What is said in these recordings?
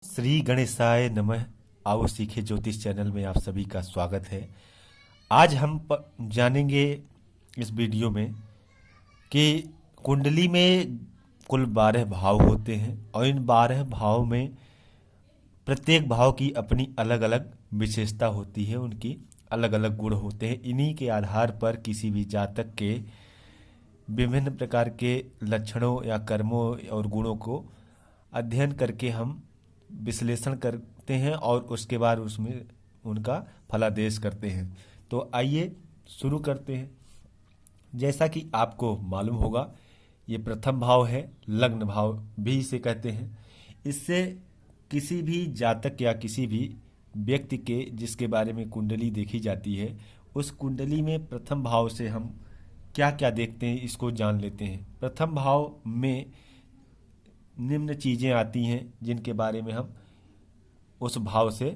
श्री गणेशाय नमः। आओ सीखे ज्योतिष चैनल में आप सभी का स्वागत है। आज हम जानेंगे इस वीडियो में कि कुंडली में कुल 12 भाव होते हैं और इन 12 भाव में प्रत्येक भाव की अपनी अलग अलग विशेषता होती है, उनकी अलग अलग गुण होते हैं। इन्हीं के आधार पर किसी भी जातक के विभिन्न प्रकार के लक्षणों या कर्मों और गुणों को अध्ययन करके हम विश्लेषण करते हैं और उसके बाद उसमें उनका फलादेश करते हैं। तो आइए शुरू करते हैं। जैसा कि आपको मालूम होगा, ये प्रथम भाव है, लग्न भाव भी इसे कहते हैं। इससे किसी भी जातक या किसी भी व्यक्ति के जिसके बारे में कुंडली देखी जाती है, उस कुंडली में प्रथम भाव से हम क्या क्या देखते हैं इसको जान लेते हैं। प्रथम भाव में निम्न चीज़ें आती हैं जिनके बारे में हम उस भाव से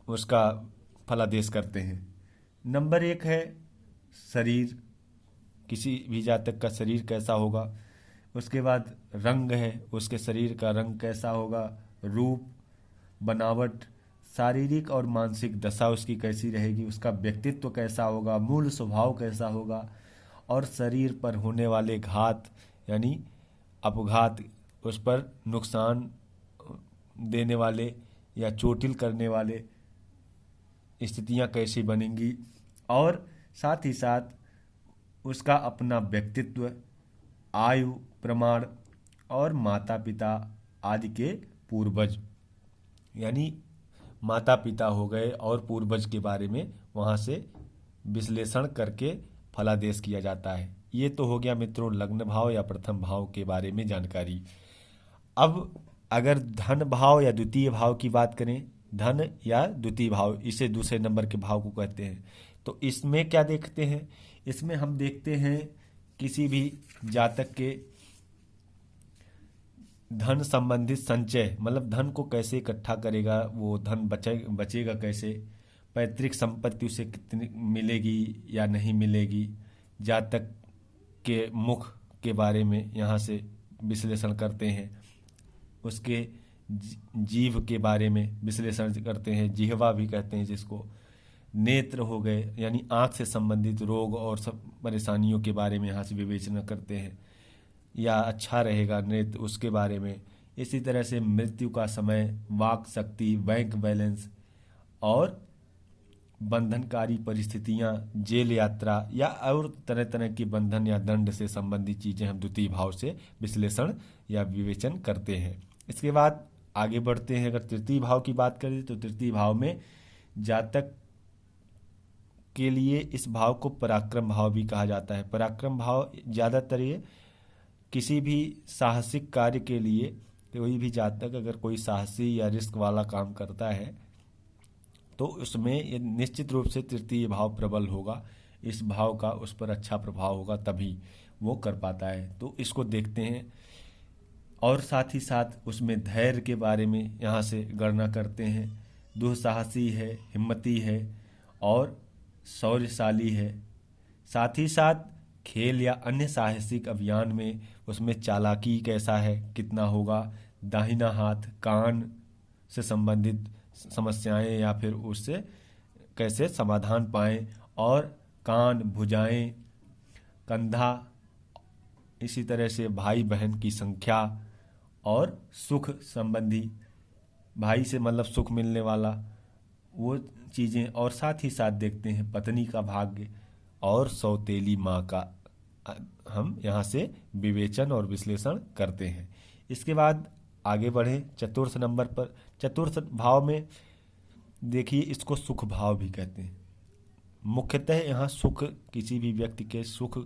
उसका फलादेश करते हैं। नंबर 1 है शरीर, किसी भी जातक का शरीर कैसा होगा। उसके बाद रंग है, उसके शरीर का रंग कैसा होगा। रूप, बनावट, शारीरिक और मानसिक दशा उसकी कैसी रहेगी, उसका व्यक्तित्व कैसा होगा, मूल स्वभाव कैसा होगा, और शरीर पर होने वाले घात यानी अपघात, उस पर नुकसान देने वाले या चोटिल करने वाले स्थितियां कैसी बनेंगी, और साथ ही साथ उसका अपना व्यक्तित्व, आयु प्रमाण और माता पिता आदि के पूर्वज यानी माता पिता हो गए और पूर्वज के बारे में वहाँ से विश्लेषण करके फलादेश किया जाता है। ये तो हो गया मित्रों लग्न भाव या प्रथम भाव के बारे में जानकारी। अब अगर धन भाव या द्वितीय भाव की बात करें, धन या द्वितीय भाव, इसे दूसरे नंबर के भाव को कहते हैं। तो इसमें क्या देखते हैं, इसमें हम देखते हैं किसी भी जातक के धन संबंधित संचय, मतलब धन को कैसे इकट्ठा करेगा, वो धन बचेगा कैसे, पैतृक संपत्ति उसे कितनी मिलेगी या नहीं मिलेगी, जातक के मुख के बारे में यहाँ से विश्लेषण करते हैं, उसके जीव के बारे में विश्लेषण करते हैं, जिह्वा भी कहते हैं जिसको, नेत्र हो गए यानी आँख से संबंधित रोग और सब परेशानियों के बारे में यहाँ से विवेचना करते हैं, या अच्छा रहेगा नेत्र उसके बारे में। इसी तरह से मृत्यु का समय, वाक शक्ति, बैंक बैलेंस और बंधनकारी परिस्थितियां, जेल यात्रा या और तरह तरह की बंधन या दंड से संबंधित चीज़ें हम द्वितीय भाव से विश्लेषण या विवेचन करते हैं। इसके बाद आगे बढ़ते हैं। अगर तृतीय भाव की बात करें तो तृतीय भाव में जातक के लिए इस भाव को पराक्रम भाव भी कहा जाता है। पराक्रम भाव ज़्यादातर ये किसी भी साहसिक कार्य के लिए, कोई भी जातक अगर कोई साहसी या रिस्क वाला काम करता है तो उसमें ये निश्चित रूप से तृतीय भाव प्रबल होगा, इस भाव का उस पर अच्छा प्रभाव होगा, तभी वो कर पाता है। तो इसको देखते हैं और साथ ही साथ उसमें धैर्य के बारे में यहाँ से गणना करते हैं। दुस्साहसी है, हिम्मती है और शौर्यशाली है। साथ ही साथ खेल या अन्य साहसिक अभियान में उसमें चालाकी कैसा है, कितना होगा, दाहिना हाथ, कान से संबंधित समस्याएं या फिर उससे कैसे समाधान पाएं, और कान, भुजाएं, कंधा, इसी तरह से भाई बहन की संख्या और सुख संबंधी, भाई से मतलब सुख मिलने वाला वो चीज़ें, और साथ ही साथ देखते हैं पत्नी का भाग्य और सौतेली माँ का हम यहाँ से विवेचन और विश्लेषण करते हैं। इसके बाद आगे बढ़ें चतुर्थ नंबर पर। चतुर्थ भाव में देखिए, इसको सुख भाव भी कहते हैं। मुख्यतः यहाँ सुख, किसी भी व्यक्ति के सुख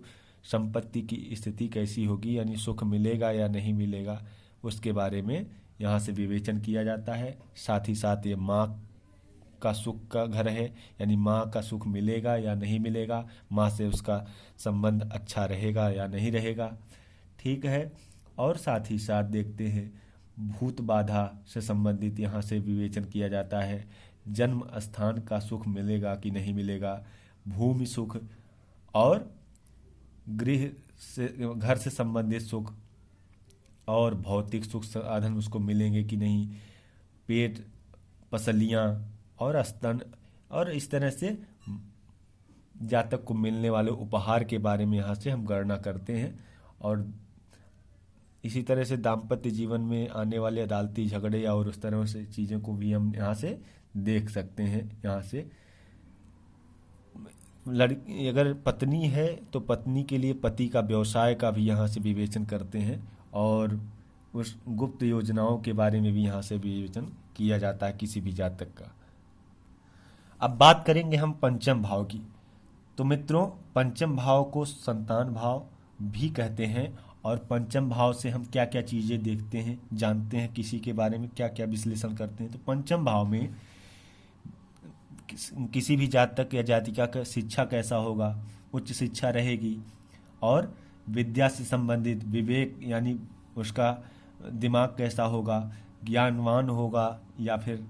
संपत्ति की स्थिति कैसी होगी, यानी सुख मिलेगा या नहीं मिलेगा, उसके बारे में यहाँ से विवेचन किया जाता है। साथ ही साथ ये माँ का सुख का घर है, यानी माँ का सुख मिलेगा या नहीं मिलेगा, माँ से उसका संबंध अच्छा रहेगा या नहीं रहेगा, ठीक है। और साथ ही साथ देखते हैं भूत बाधा से संबंधित यहाँ से विवेचन किया जाता है। जन्म स्थान का सुख मिलेगा कि नहीं मिलेगा, भूमि सुख और गृह से, घर से संबंधित सुख, और भौतिक सुख साधन उसको मिलेंगे कि नहीं, पेट, पसलियाँ और स्तन, और इस तरह से जातक को मिलने वाले उपहार के बारे में यहाँ से हम गणना करते हैं। और इसी तरह से दाम्पत्य जीवन में आने वाले अदालती झगड़े या और उस तरह से चीज़ों को भी हम यहाँ से देख सकते हैं। यहाँ से लड़की अगर पत्नी है तो पत्नी के लिए पति का व्यवसाय का भी यहाँ से विवेचन करते हैं, और उस गुप्त योजनाओं के बारे में भी यहाँ से विवेचन किया जाता है किसी भी जातक का। अब बात करेंगे हम पंचम भाव की। तो मित्रों, पंचम भाव को संतान भाव भी कहते हैं, और पंचम भाव से हम क्या क्या चीज़ें देखते हैं, जानते हैं, किसी के बारे में क्या क्या विश्लेषण करते हैं। तो पंचम भाव में किसी भी जातक या जातिका का शिक्षा कैसा होगा, उच्च शिक्षा रहेगी, और विद्या से संबंधित विवेक यानी उसका दिमाग कैसा होगा, ज्ञानवान होगा या फिर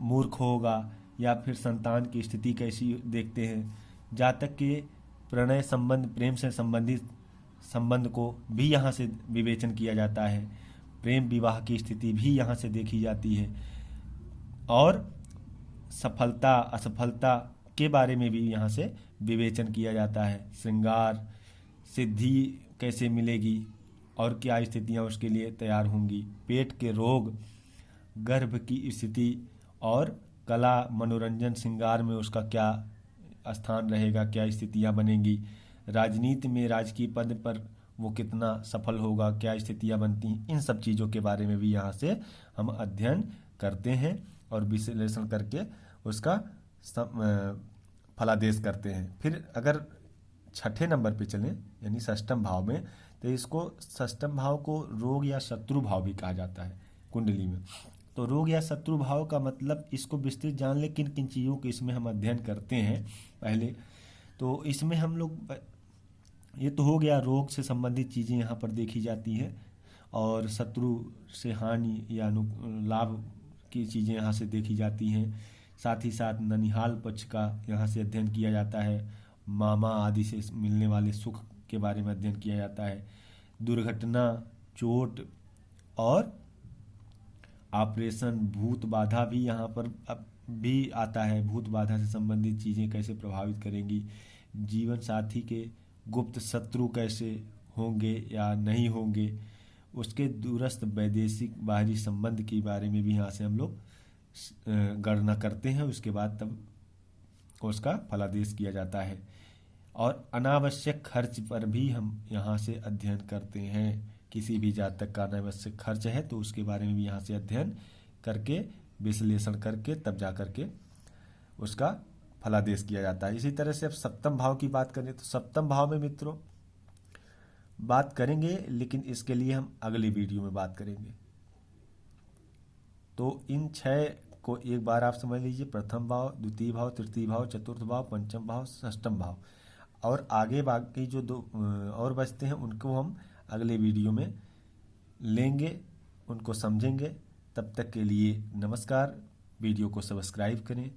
मूर्ख होगा, या फिर संतान की स्थिति कैसी देखते हैं। जातक के प्रणय संबंध, प्रेम से संबंधित संबंध को भी यहाँ से विवेचन किया जाता है। प्रेम विवाह की स्थिति भी यहाँ से देखी जाती है, और सफलता असफलता के बारे में भी यहाँ से विवेचन किया जाता है। श्रृंगार सिद्धि कैसे मिलेगी और क्या स्थितियाँ उसके लिए तैयार होंगी, पेट के रोग, गर्भ की स्थिति, और कला मनोरंजन श्रृंगार में उसका क्या स्थान रहेगा, क्या स्थितियाँ बनेंगी, राजनीति में राजकीय पद पर वो कितना सफल होगा, क्या स्थितियाँ बनती हैं। इन सब चीज़ों के बारे में भी यहाँ से हम अध्ययन करते हैं और विश्लेषण करके उसका फलादेश करते हैं। फिर अगर छठे नंबर पे चलें यानी षष्ठम भाव में, तो इसको षष्ठम भाव को रोग या शत्रु भाव भी कहा जाता है कुंडली में। तो रोग या शत्रु भाव का मतलब इसको विस्तृत जान ले, किन किन चीज़ों के इसमें हम अध्ययन करते हैं पहले। तो इसमें हम लोग, ये तो हो गया रोग से संबंधित चीज़ें यहाँ पर देखी जाती हैं, और शत्रु से हानि या लाभ की चीज़ें यहाँ से देखी जाती हैं। साथ ही साथ ननिहाल पक्ष का यहाँ से अध्ययन किया जाता है, मामा आदि से मिलने वाले सुख के बारे में अध्ययन किया जाता है। दुर्घटना, चोट और ऑपरेशन, भूत बाधा भी यहाँ पर अब भी आता है। भूत बाधा से संबंधित चीज़ें कैसे प्रभावित करेंगी, जीवन साथी के गुप्त शत्रु कैसे होंगे या नहीं होंगे, उसके दूरस्थ वैदेशिक बाहरी संबंध के बारे में भी यहाँ से हम लोग गणना करते हैं। उसके बाद तब उसका फलादेश किया जाता है। और अनावश्यक खर्च पर भी हम यहाँ से अध्ययन करते हैं। किसी भी जातक का अनावश्यक खर्च है तो उसके बारे में भी यहाँ से अध्ययन करके विश्लेषण करके तब जा करके उसका फलादेश किया जाता है। इसी तरह से अब सप्तम भाव की बात करें तो सप्तम भाव में मित्रों बात करेंगे, लेकिन इसके लिए हम अगली वीडियो में बात करेंगे। तो इन 6 को एक बार आप समझ लीजिए, प्रथम भाव, द्वितीय भाव, तृतीय भाव, चतुर्थ भाव, पंचम भाव, षष्ठम भाव, और आगे बाकी जो 2 और बचते हैं उनको हम अगले वीडियो में लेंगे, उनको समझेंगे। तब तक के लिए नमस्कार। वीडियो को सब्सक्राइब करें।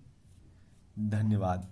धन्यवाद।